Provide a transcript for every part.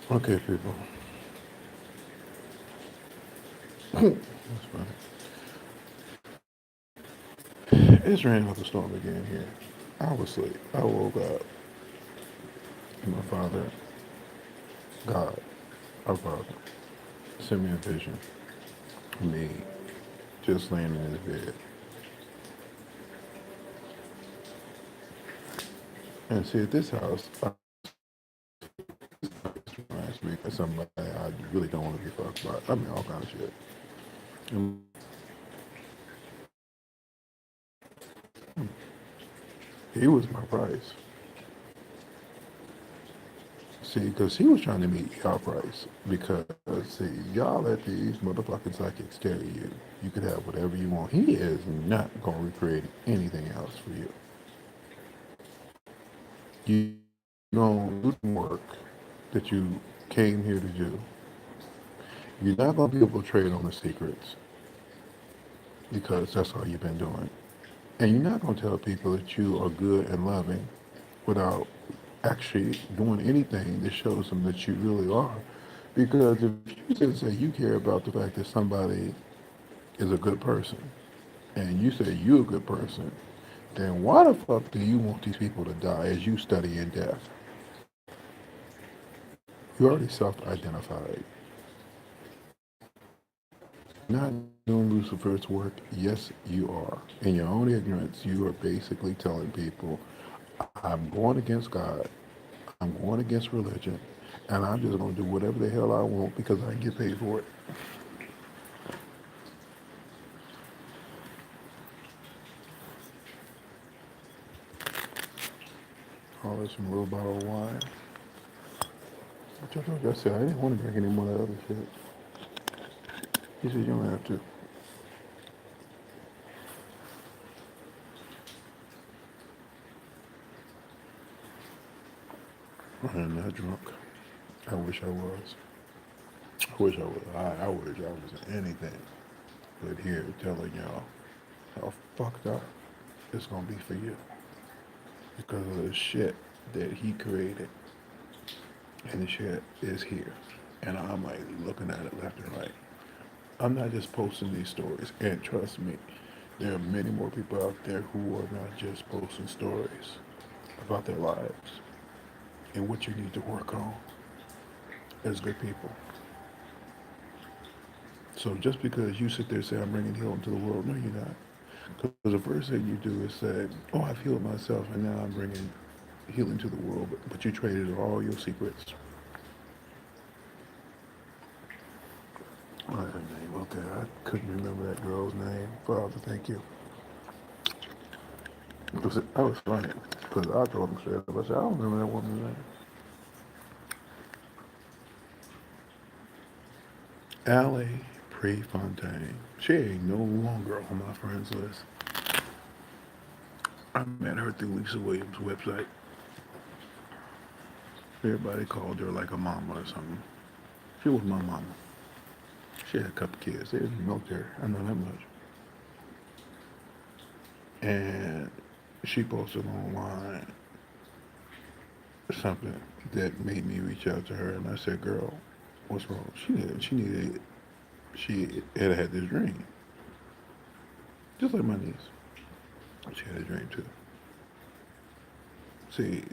Okay, people. That's funny. It's raining out the storm again here. I was asleep. I woke up and my father, God, our Father, sent me a vision of me just laying in his bed. And see, at this house, I reminds me of somebody I really don't want to be fucked about. I mean, all kind of shit. And he was my price. See, because he was trying to meet y'all price. Because, see, y'all let these motherfucking psychics scare you. You could have whatever you want. He is not going to recreate anything else for you. You going to do the work that you came here to do. You're not going to be able to trade on the secrets because that's all you've been doing. And you're not going to tell people that you are good and loving without actually doing anything that shows them that you really are. Because if you just say you care about the fact that somebody is a good person and you say you're a good person, then why the fuck do you want these people to die as you study in death? You already self-identified. Not doing Lucifer's work, yes, you are. In your own ignorance, you are basically telling people, I'm going against God, I'm going against religion, and I'm just going to do whatever the hell I want because I get paid for it. Oh, there's some little bottle of wine. Like I said, I didn't want to drink any more of that other shit. He said, you don't have to. I'm not drunk. I wish I was. I wish I was. I wish I was anything but here telling y'all how fucked up it's going to be for you because of the shit that he created. And the shit is here. And I'm like looking at it left and right. I'm not just posting these stories. And trust me, there are many more people out there who are not just posting stories about their lives and what you need to work on as good people. So just because you sit there and say, I'm bringing healing to the world, no, you're not. Because the first thing you do is say, oh, I've healed myself and now I'm bringing healing to the world. But you traded all your secrets. All right, name. Okay, I couldn't remember that girl's name. Father, thank you. I was funny because I told him straight up. I said, I don't remember that woman's name. Allie Prefontaine. She ain't no longer on my friends list. I met her through Lisa Williams' website. Everybody called her like a mama or something. She was my mama. She had a couple kids. They was in the military. I know that much. And she posted online something that made me reach out to her, and I said, "Girl, what's wrong?" She had had this dream, just like my niece. She had a dream too. See,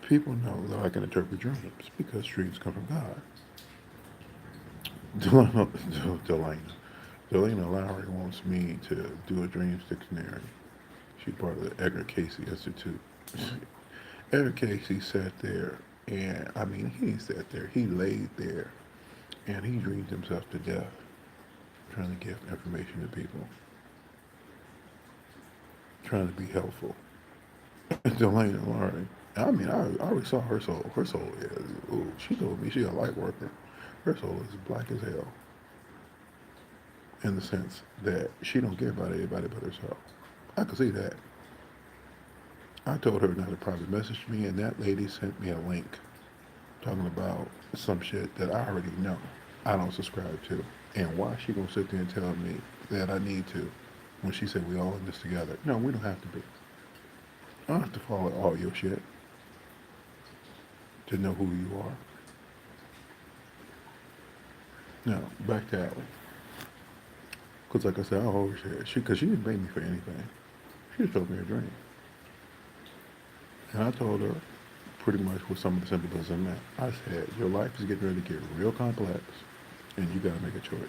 people know that I can interpret dreams because dreams come from God. Delana, Delana Lowry wants me to do a dreams dictionary. She's part of the Edgar Casey Institute. Edgar Casey sat there, and I mean, he sat there. He laid there, and he dreamed himself to death, trying to give information to people, trying to be helpful. Delana Lowry. I mean, I already saw her soul. Her soul is, ooh, she told me she's a light worker. Her soul is black as hell in the sense that she don't care about anybody but herself. I can see that. I told her not to private message me, and that lady sent me a link talking about some shit that I already know I don't subscribe to. And why she gonna sit there and tell me that I need to when she said we all in this together? No, we don't have to be. I don't have to follow all your shit to know who you are. Now, back to Allie. Because, like I said, I always said, because she didn't pay me for anything. She just told me a dream. And I told her pretty much what some of the symbolism meant. I said, your life is getting ready to get real complex, and you got to make a choice.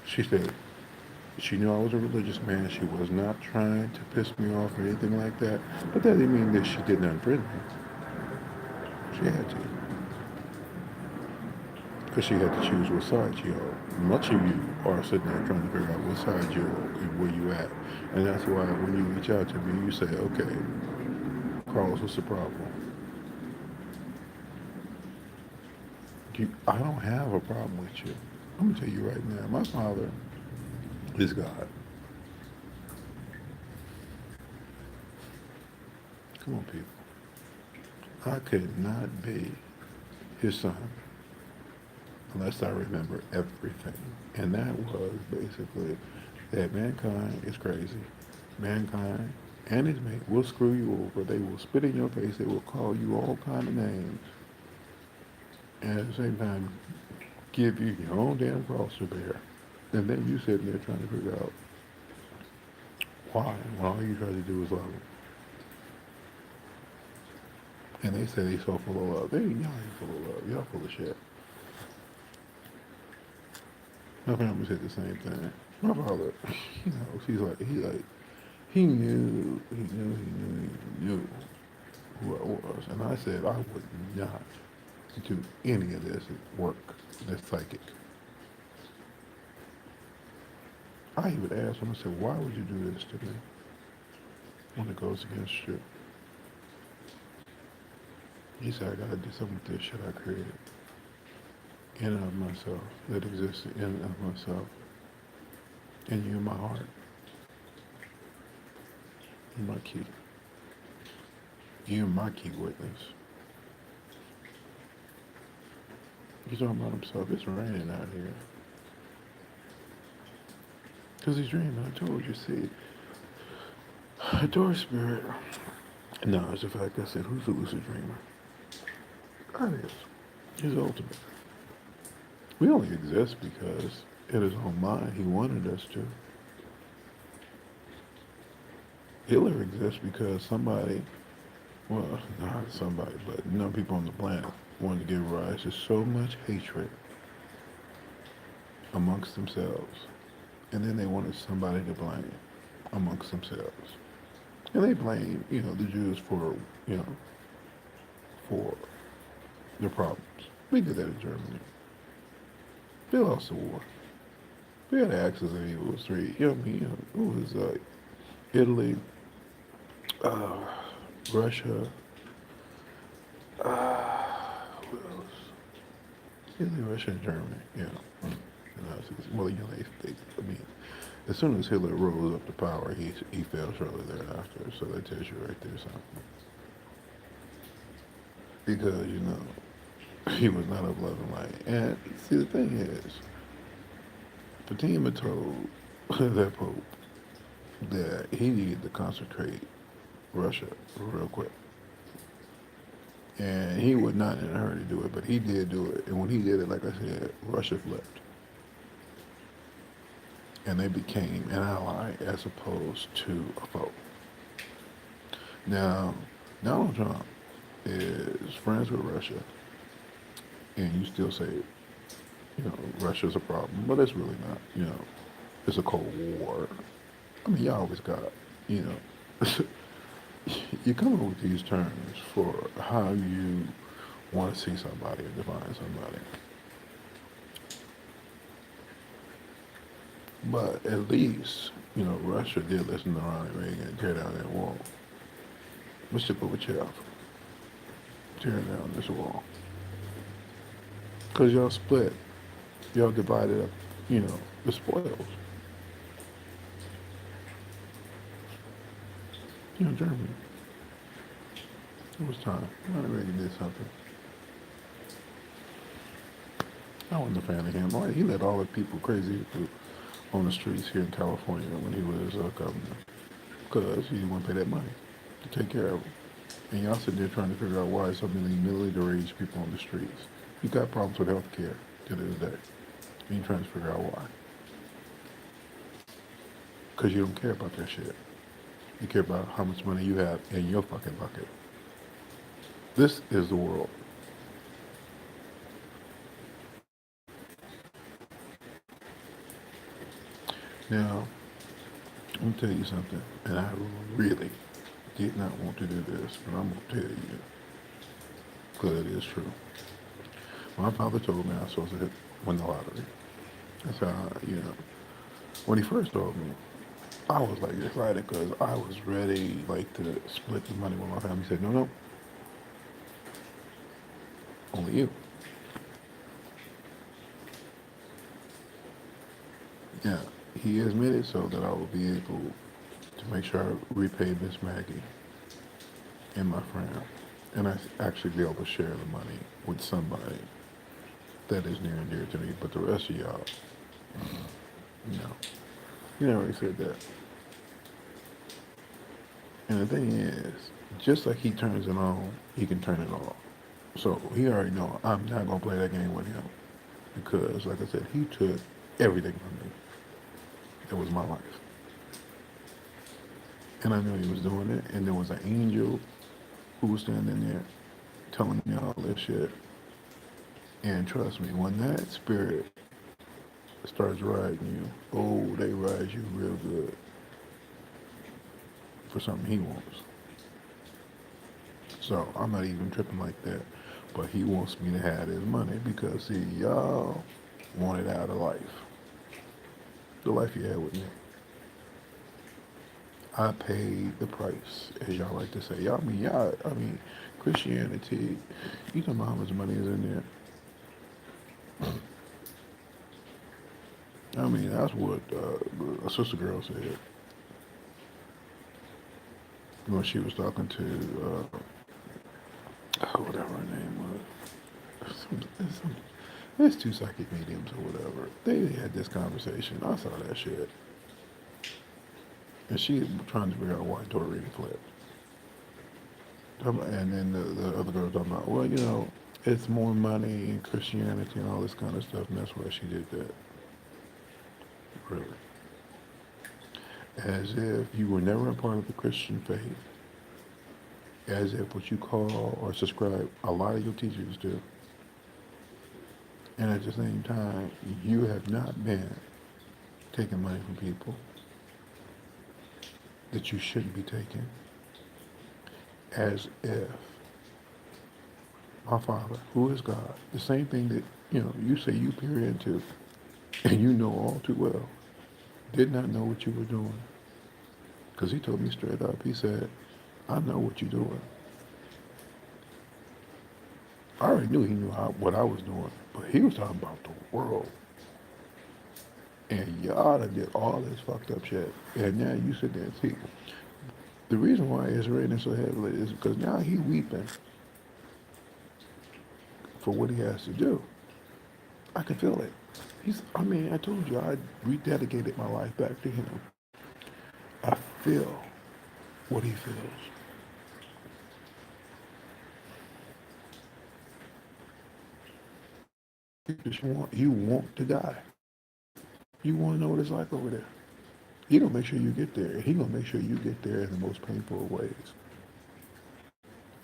She said, she knew I was a religious man. She was not trying to piss me off or anything like that. But that didn't mean that she didn't unfriend me. She had to. Because she had to choose what side she held. Much of you are sitting there trying to figure out what side you're and where you at. And that's why when you reach out to me, you say, okay, Carlos, what's the problem? I don't have a problem with you. I'm going to tell you right now, my father is God. Come on, people. I could not be his son unless I remember everything. And that was basically that mankind is crazy. Mankind and his mate will screw you over. They will spit in your face. They will call you all kind of names. And at the same time, give you your own damn cross to bear. And then you sitting there trying to figure out why, when all you try to do is love them. And they say they so full of love. Y'all ain't full of love. Y'all full of shit. My family said the same thing. My father, he knows. He knew who I was. And I said I would not do any of this work, this psychic. I even asked him, I said, why would you do this to me when it goes against you? He said, I gotta do something with this shit I created. In and of myself, that exists in and of myself. And you in my heart. You're my key. You're my key witness. He's talking about himself. It's raining out here. Because he's dreaming. I told you, see. A door spirit. No, it's the fact I said, who's the lucid dreamer? God is. He's ultimate. We only exist because in his own mind he wanted us to. Hitler exists because somebody, well, not somebody, but people on the planet wanted to give rise to so much hatred amongst themselves. And then they wanted somebody to blame amongst themselves. And they blame, the Jews for, for their problems. We did that in Germany. They lost the war. We had the axis of evil. It was three. It was Italy, Russia, what else? Italy, Russia, and Germany. Well, as soon as Hitler rose up to power, he fell shortly thereafter. So that tells you right there something. Because, he was not of love and light. And see, the thing is, Fatima told that Pope that he needed to concentrate Russia real quick. And he was not in a hurry to do it, but he did do it. And when he did it, like I said, Russia flipped. And they became an ally as opposed to a foe. Now, Donald Trump is friends with Russia, and you still say, Russia's a problem, but it's really not. It's a Cold War. You always got, you come up with these terms for how you want to see somebody or define somebody. But at least, Russia did listen to Ronald Reagan and tear down that wall. Mr. Gorbachev, tearing down this wall. Because y'all split. Y'all divided up, the spoils. Germany. It was time. Ronald Reagan did something. I wasn't a fan of him. He let all the crazy people on the streets here in California when he was governor. Because he didn't want to pay that money to take care of them. And y'all sitting there trying to figure out why something in mentally deranged people on the streets. You got problems with health care to this day. And you're trying to figure out why. Because you don't care about that shit. You care about how much money you have in your fucking bucket. This is the world. Now, I'm going to tell you something, and I really did not want to do this, but I'm going to tell you, because it is true. My father told me I was supposed to win the lottery. That's how, when he first told me, I was like excited because I was ready, like, to split the money with my family. He said, no, no, only you. Yeah, he has made it so that I will be able to make sure I repay Miss Maggie and my friend, and I actually be able to share the money with somebody that is near and dear to me. But the rest of y'all, no. He never really said that. And the thing is, just like he turns it on, he can turn it off. So he already know I'm not gonna play that game with him because, like I said, he took everything from me. It was my life, and I knew he was doing it. And there was an angel who was standing there telling me all this shit. And trust me, when that spirit starts riding you, oh, they ride you real good for something he wants. So I'm not even tripping like that. But he wants me to have his money because, see, y'all wanted out of life. The life you had with me. I paid the price, as y'all like to say. I mean, Christianity, you know how much money is in there. I mean, that's what a sister girl said when she was talking to, whatever her name was. There's two psychic mediums or whatever. They had this conversation. I saw that shit. And she was trying to figure out why Tori flipped. And then the other girl talking about, well, it's more money in Christianity and all this kind of stuff, and that's why she did that. Really. As if you were never a part of the Christian faith. As if what you call or subscribe, a lot of your teachers do. And at the same time, you have not been taking money from people that you shouldn't be taking. As if my Father, who is God, the same thing that, you say you peer into, and you know all too well, did not know what you were doing. Because he told me straight up, he said, I know what you're doing. I already knew he knew what I was doing, but he was talking about the world. And y'all done did all this fucked up shit. And now you sit there and see. The reason why it's raining so heavily is because now he weeping for what he has to do. I can feel it. I told you, I rededicated my life back to him. I feel what he feels. You want to die. You want to know what it's like over there. He gonna make sure you get there. He gonna make sure you get there in the most painful of ways.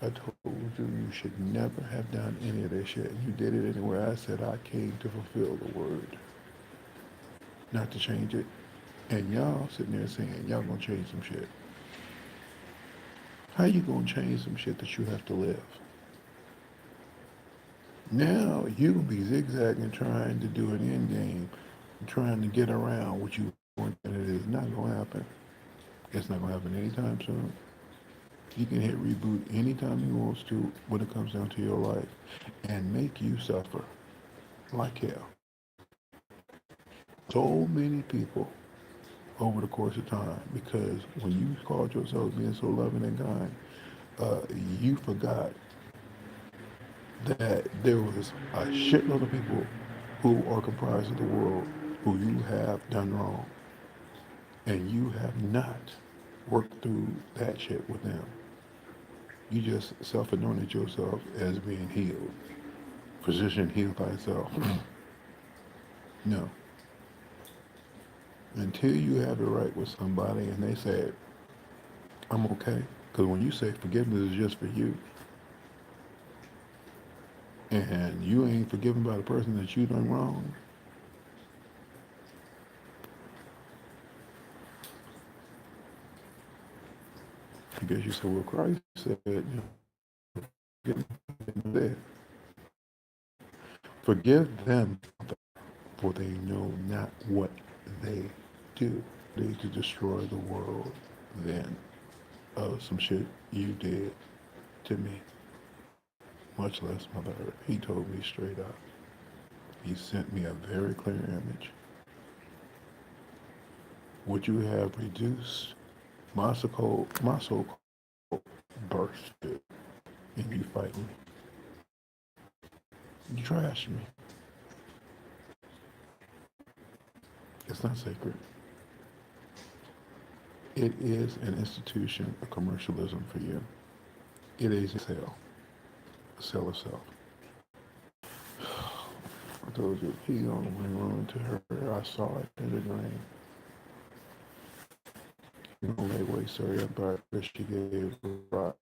I told you you should never have done any of that shit. You did it anyway. I said I came to fulfill the word, not to change it. And y'all sitting there saying y'all gonna change some shit. How you gonna change some shit that you have to live? Now you gonna be zigzagging trying to do an end game, trying to get around what you want, and it is not gonna happen. It's not gonna happen anytime soon. He can hit reboot anytime he wants to when it comes down to your life and make you suffer like hell. So many people over the course of time because when you called yourself being so loving and kind, you forgot that there was a shitload of people who are comprised of the world who you have done wrong and you have not worked through that shit with them. You just self-anointed yourself as being healed. Physician, heal thyself. No. Until you have it right with somebody and they say, I'm okay. Because when you say forgiveness is just for you, and you ain't forgiven by the person that you done wrong, because you said, well, Christ said, forgive them, for they know not what they do. They to destroy the world then of some shit you did to me, much less Mother Earth. He told me straight up. He sent me a very clear image. Would you have reduced my soul bursted, and you fight me? You trash me. It's not sacred. It is an institution of commercialism for you. It is a sale of self. I told you, he only went on to her. I saw it in the dream. You know, lay way sorry about that she gave rise.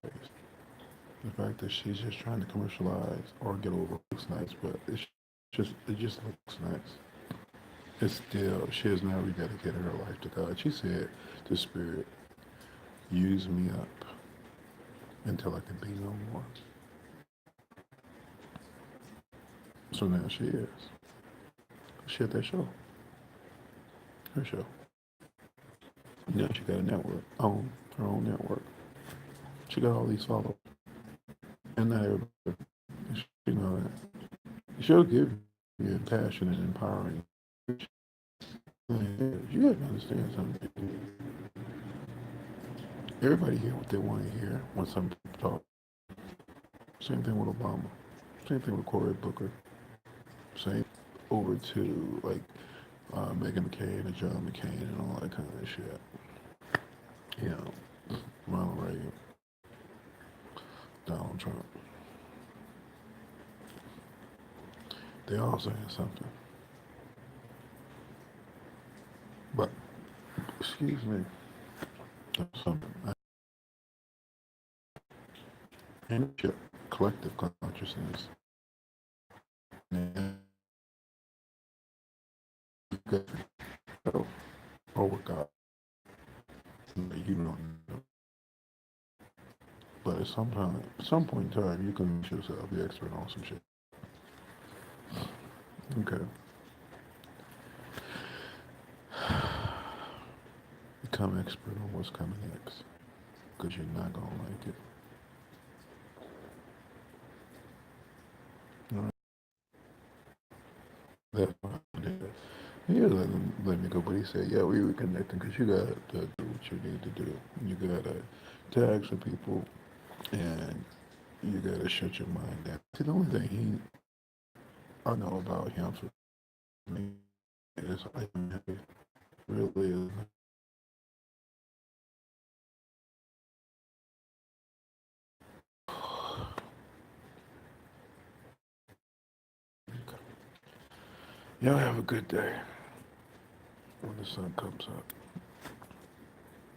The fact that she's just trying to commercialize or get over looks nice, but it just looks nice. It's still, she has now rededicated her life to God. She said to Spirit, use me up until I can be no more. So now she is. She had that show, her show. Now she got a network, her own network. She got all these followers, and not everybody. You know that. She'll give you passion and empowering. You have to understand something. Everybody hear what they want to hear when some people talk. Same thing with Obama. Same thing with Cory Booker. Same over to like Meghan McCain and John McCain and all that kind of shit. You know, Ronald Reagan, Donald Trump. They all saying something. But, excuse me, something. And your collective consciousness. And you got yourself over God. You don't know. But at some point in time, you can make yourself the expert on some shit. Okay. Become expert on what's coming next. Because you're not going to like it. All right. That's why I did it. He let me go, but he said, yeah, we were connecting because you got to do what you need to do. You got to tag some people and you got to shut your mind down. See, the only thing I know about him for me is I really is. Y'all have a good day when the sun comes up.